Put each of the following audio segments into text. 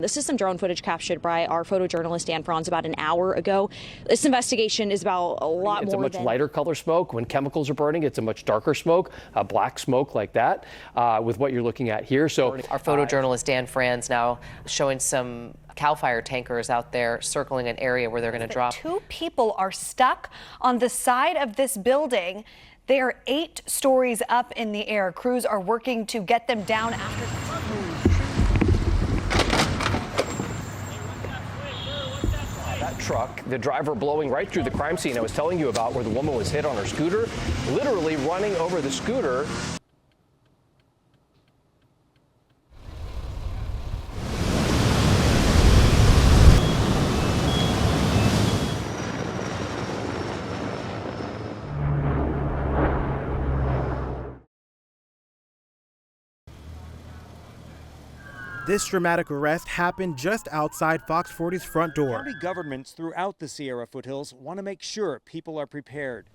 This is some drone footage captured by our photojournalist Dan Franz about an hour ago. This investigation is about a lot more. It's a much lighter color smoke. When chemicals are burning, it's a much darker smoke, black smoke like that, with what you're looking at here. So our photojournalist Dan Franz now showing some CAL FIRE tankers out there circling an area where they're going to drop. 2 people are stuck on the side of this building. They are 8 stories up in the air. Crews are working to get them down after. Truck, the driver blowing right through the crime scene I was telling you about, where the woman was hit on her scooter, literally running over the scooter. This dramatic arrest happened just outside Fox 40's front door. County governments throughout the Sierra foothills want to make sure people are prepared.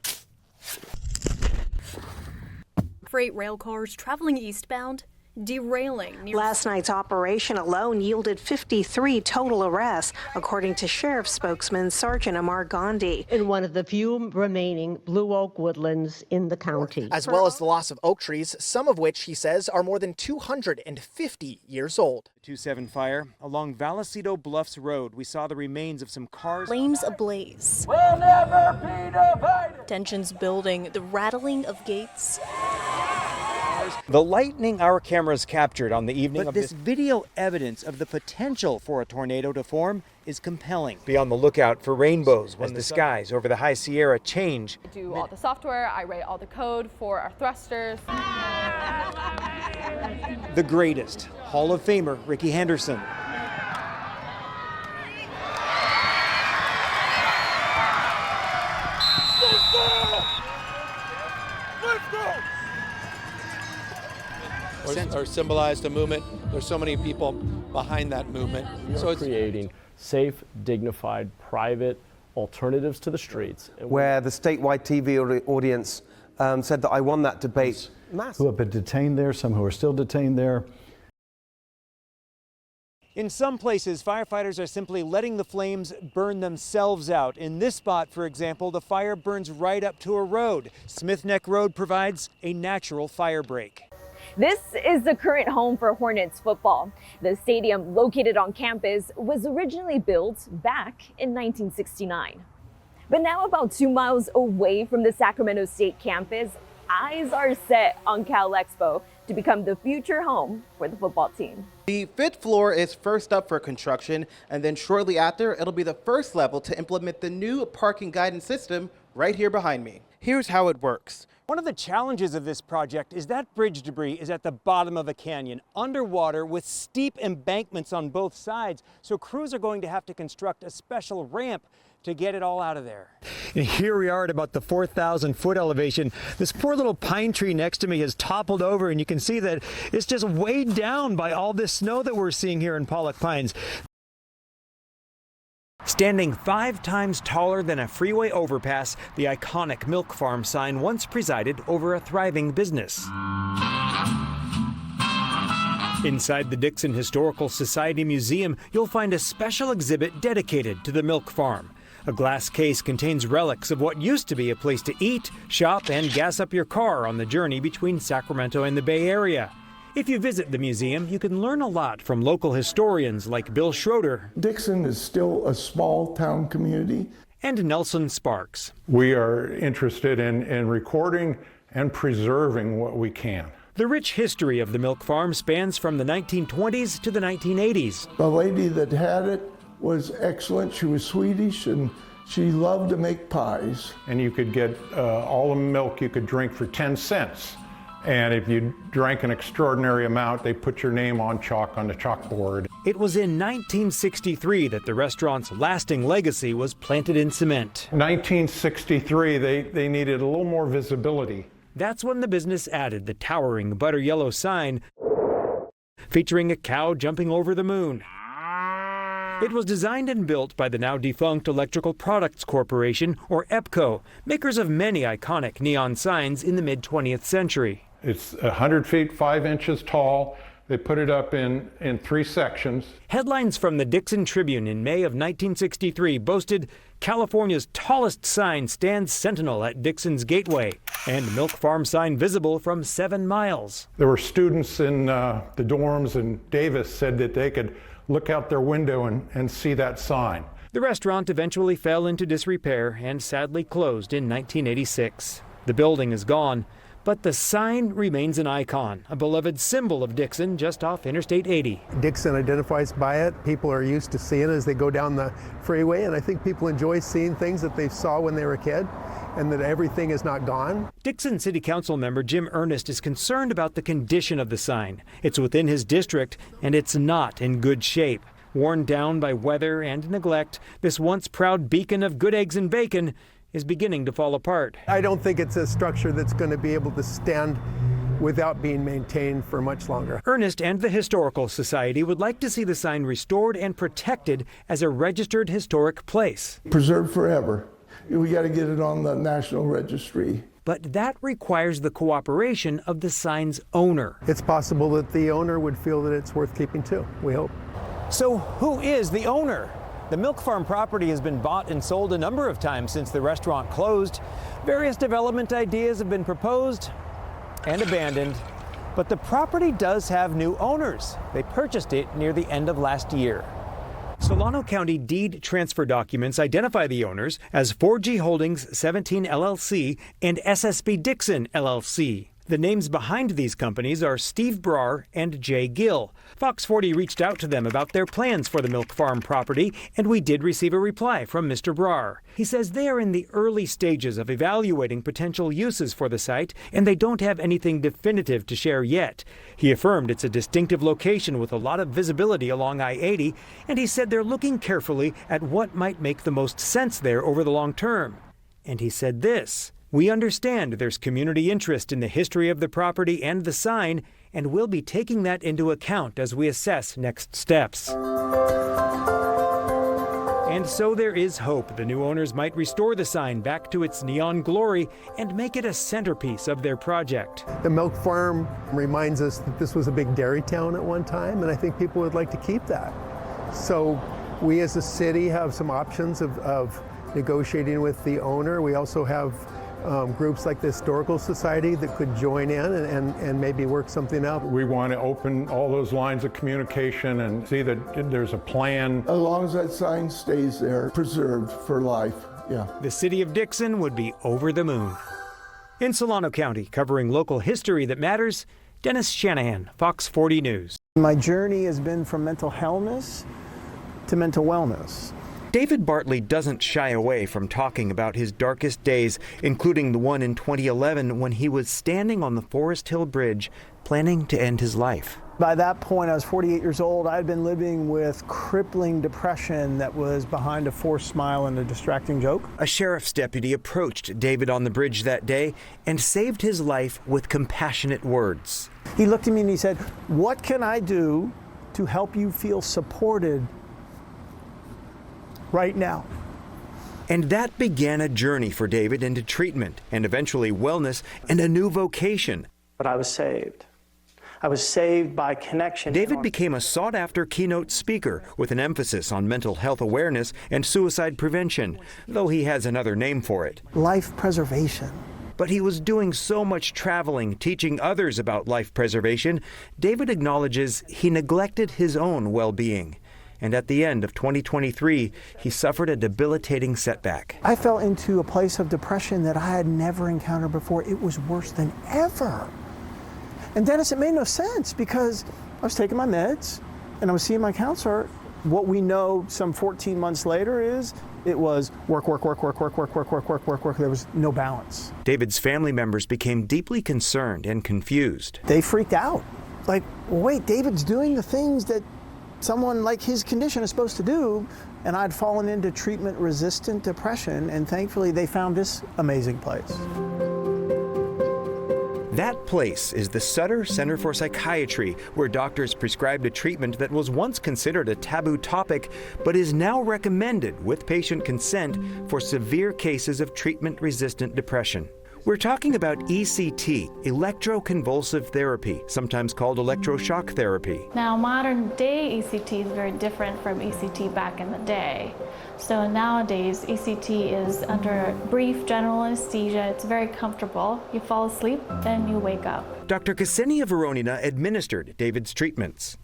Freight rail cars traveling eastbound derailing near. Last night's operation alone yielded 53 total arrests, according to Sheriff spokesman Sergeant Amar Gandhi. In one of the few remaining blue oak woodlands in the county. As well as the loss of oak trees, some of which, he says, are more than 250 years old. 2-7 fire along Vallecito Bluffs Road. We saw the remains of some cars. Flames ablaze. We'll never be divided. Tensions building, the rattling of gates. The lightning our cameras captured on the evening of this video evidence of the potential for a tornado to form is compelling. Be on the lookout for rainbows when the skies over the High Sierra change. I do all the software, I write all the code for our thrusters. The greatest, Hall of Famer Ricky Henderson. Or symbolized a movement. There's so many people behind that movement. So it's creating safe, dignified, private alternatives to the streets. Where the statewide TV audience said that I won that debate. Who have been detained there, some who are still detained there. In some places, firefighters are simply letting the flames burn themselves out. In this spot, for example, the fire burns right up to a road. Smith Neck Road provides a natural fire break. This is the current home for Hornets football. The stadium, located on campus, was originally built back in 1969. But now, about 2 miles away from the Sacramento State campus, eyes are set on Cal Expo to become the future home for the football team. The 5th floor is first up for construction, and then shortly after, it'll be the first level to implement the new parking guidance system right here behind me. Here's how it works. One of the challenges of this project is that bridge debris is at the bottom of a canyon, underwater with steep embankments on both sides. So crews are going to have to construct a special ramp to get it all out of there. And here we are at about the 4,000-foot elevation. This poor little pine tree next to me has toppled over, and you can see that it's just weighed down by all this snow that we're seeing here in Pollock Pines. Standing 5 times taller than a freeway overpass, the iconic Milk Farm sign once presided over a thriving business. Inside the Dixon Historical Society Museum, you'll find a special exhibit dedicated to the Milk Farm. A glass case contains relics of what used to be a place to eat, shop, and gas up your car on the journey between Sacramento and the Bay Area. If you visit the museum, you can learn a lot from local historians like Bill Schroeder. Dixon is still a small town community. And Nelson Sparks. We are interested in recording and preserving what we can. The rich history of the Milk Farm spans from the 1920s to the 1980s. The lady that had it was excellent. She was Swedish, and she loved to make pies. And you could get all the milk you could drink for 10 cents. And if you drank an extraordinary amount, they put your name on chalk on the chalkboard. It was in 1963 that the restaurant's lasting legacy was planted in cement. 1963, they needed a little more visibility. That's when the business added the towering butter yellow sign featuring a cow jumping over the moon. It was designed and built by the now defunct Electrical Products Corporation, or EPCO, makers of many iconic neon signs in the mid-20th century. It's 100 feet 5 inches tall, They put it up in 3 sections. Headlines from the Dixon Tribune in May of 1963 boasted California's tallest sign stands sentinel at Dixon's Gateway, and milk farm sign visible from 7 miles. There were students in the dorms, and Davis said that they could look out their window and see that sign. The restaurant eventually fell into disrepair and sadly closed in 1986. The building is gone, but the sign remains an icon, a beloved symbol of Dixon just off Interstate 80. Dixon identifies by it. People are used to seeing it as they go down the freeway, and I think people enjoy seeing things that they saw when they were a kid, and that everything is not gone. Dixon City Council member Jim Ernest is concerned about the condition of the sign. It's within his district, and it's not in good shape. Worn down by weather and neglect, this once proud beacon of good eggs and bacon is beginning to fall apart. I don't think it's a structure that's going to be able to stand without being maintained for much longer. Ernest and the Historical Society would like to see the sign restored and protected as a registered historic place. Preserved forever. We got to get it on the National Registry. But that requires the cooperation of the sign's owner. It's possible that the owner would feel that it's worth keeping too, we hope. So who is the owner? The Milk Farm property has been bought and sold a number of times since the restaurant closed. Various development ideas have been proposed and abandoned, but the property does have new owners. They purchased it near the end of last year. Solano County deed transfer documents identify the owners as 4G Holdings 17 LLC and SSB Dixon LLC. The names behind these companies are Steve Brar and Jay Gill. Fox 40 reached out to them about their plans for the Milk Farm property, and we did receive a reply from Mr. Brar. He says they are in the early stages of evaluating potential uses for the site, and they don't have anything definitive to share yet. He affirmed it's a distinctive location with a lot of visibility along I-80, and he said they're looking carefully at what might make the most sense there over the long term. And he said this: "We understand there's community interest in the history of the property and the sign, and we'll be taking that into account as we assess next steps." And so there is hope the new owners might restore the sign back to its neon glory and make it a centerpiece of their project. The Milk Farm reminds us that this was a big dairy town at one time, and I think people would like to keep that. So we as a city have some options of negotiating with the owner. We also have groups like the Historical Society that could join in and maybe work something out. We want to open all those lines of communication and see that there's a plan. As long as that sign stays there, preserved for life, yeah. The city of Dixon would be over the moon. In Solano County, covering local history that matters, Dennis Shanahan, Fox 40 News. My journey has been from mental illness to mental wellness. David Bartley doesn't shy away from talking about his darkest days, including the one in 2011 when he was standing on the Forest Hill Bridge planning to end his life. By that point, I was 48 years old. I had been living with crippling depression that was behind a forced smile and a distracting joke. A sheriff's deputy approached David on the bridge that day and saved his life with compassionate words. He looked at me and he said, "What can I do to help you feel supported right now?" And that began a journey for David into treatment and eventually wellness and a new vocation. But I was saved. I was saved by connection. David became a sought-after keynote speaker with an emphasis on mental health awareness and suicide prevention, though he has another name for it. Life preservation. But he was doing so much traveling, teaching others about life preservation, David acknowledges he neglected his own well-being. And at the end of 2023, he suffered a debilitating setback. I fell into a place of depression that I had never encountered before. It was worse than ever. And Dennis, it made no sense because I was taking my meds and I was seeing my counselor. What we know some 14 months later is it was work. There was no balance. David's family members became deeply concerned and confused. They freaked out. Like, wait, David's doing the things that someone like his condition is supposed to do, and I'd fallen into treatment-resistant depression, and thankfully they found this amazing place. That place is the Sutter Center for Psychiatry, where doctors prescribed a treatment that was once considered a taboo topic, but is now recommended with patient consent for severe cases of treatment-resistant depression. We're talking about ECT, electroconvulsive therapy, sometimes called electroshock therapy. Now, modern day ECT is very different from ECT back in the day. So nowadays, ECT is under brief general anesthesia. It's very comfortable. You fall asleep, then you wake up. Dr. Ksenia Voronina administered David's treatments.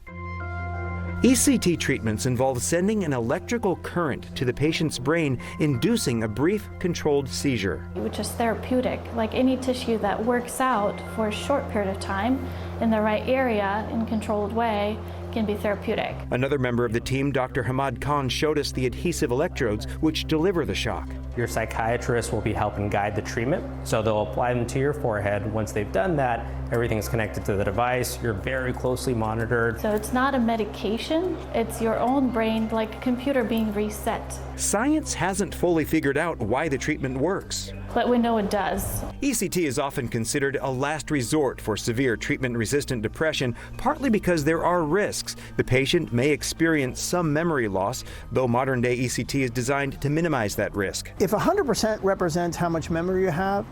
ECT treatments involve sending an electrical current to the patient's brain, inducing a brief, controlled seizure. Which is therapeutic. Like any tissue that works out for a short period of time in the right area in a controlled way can be therapeutic. Another member of the team, Dr. Hamad Khan, showed us the adhesive electrodes which deliver the shock. Your psychiatrist will be helping guide the treatment, so they'll apply them to your forehead. Once they've done that, everything's connected to the device. You're very closely monitored. So it's not a medication, it's your own brain, like a computer being reset. Science hasn't fully figured out why the treatment works, but we know it does. ECT is often considered a last resort for severe treatment-resistant depression, partly because there are risks. The patient may experience some memory loss, though modern-day ECT is designed to minimize that risk. If 100% represents how much memory you have,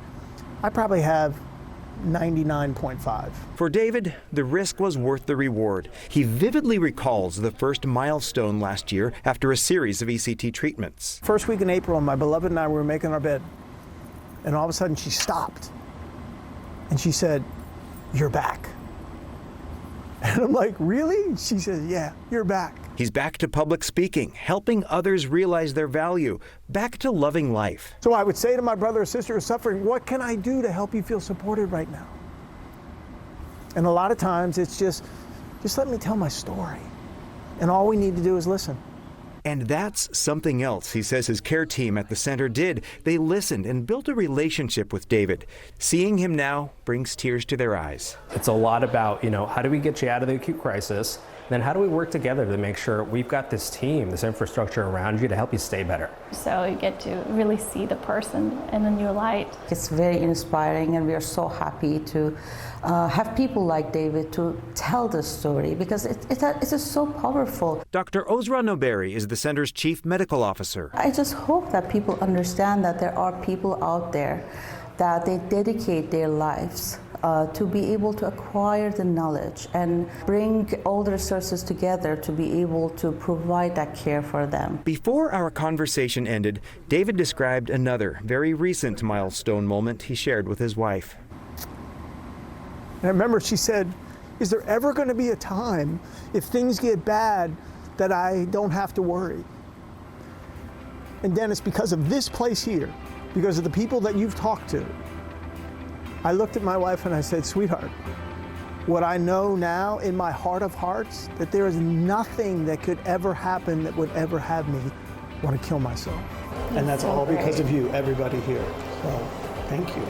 I probably have 99.5. For David, the risk was worth the reward. He vividly recalls the first milestone last year after a series of ECT treatments. First week in April, my beloved and I were making our bed, and all of a sudden she stopped. And she said, "You're back." And I'm like, "Really?" She says, "Yeah, you're back." He's back to public speaking, helping others realize their value, back to loving life. So I would say to my brother or sister who's suffering, what can I do to help you feel supported right now? And a lot of times it's just let me tell my story. And all we need to do is listen. And that's something else he says his care team at the center did. They listened and built a relationship with David. Seeing him now brings tears to their eyes. It's a lot about, how do we get you out of the acute crisis? Then how do we work together to make sure we've got this team, this infrastructure around you to help you stay better? So you get to really see the person in a new light. It's very inspiring, and we are so happy to have people like David to tell the story, because it's so powerful. Dr. Ozra Noberi is the center's chief medical officer. I just hope that people understand that there are people out there that they dedicate their lives to be able to acquire the knowledge and bring all the resources together to be able to provide that care for them. Before our conversation ended, David described another very recent milestone moment he shared with his wife. And I remember she said, "Is there ever going to be a time, if things get bad, that I don't have to worry?" And Dennis, because of this place here, because of the people that you've talked to, I looked at my wife and I said, "Sweetheart, what I know now in my heart of hearts, that there is nothing that could ever happen that would ever have me want to kill myself." And that's all because of you, everybody here. So, thank you.